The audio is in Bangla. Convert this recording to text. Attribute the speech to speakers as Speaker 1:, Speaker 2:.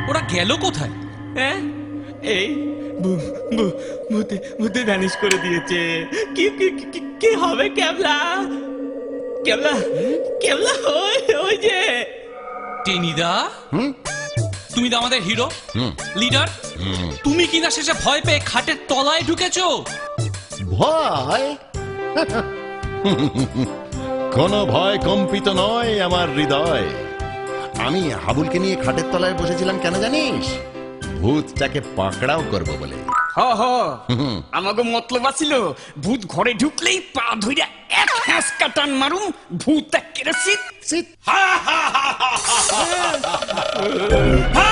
Speaker 1: ওরা গেল কোথায়?
Speaker 2: হ্যাঁ, এই ভূতে ভ্যানিশ করে দিয়েছে। কি কি কি- কি হবে ক্যাবলা? ক্যাবলা ক্যাবলা, ওই যে
Speaker 1: টেনিদা, তুমি তো আমাদের হিরো লিডার, তুমি কিনা শেষে ভয় পেয়ে খাটের তলায় ঢুকেছো।
Speaker 3: ভয়? কোনো ভয় কম্পিত নয় আমার হৃদয়। আমি হাবুলকে নিয়ে খাটের তলায় বসেছিলাম কেন জানিস? ভূতটাকে পাকড়াও করব বলে।
Speaker 2: আমাকে মতলব আছিল ভূত ঘরে ঢুকলেই পা ধইরা এক হ্যাঁসকা টান মারুম, ভূত কেড়ে
Speaker 3: সিট।
Speaker 2: হা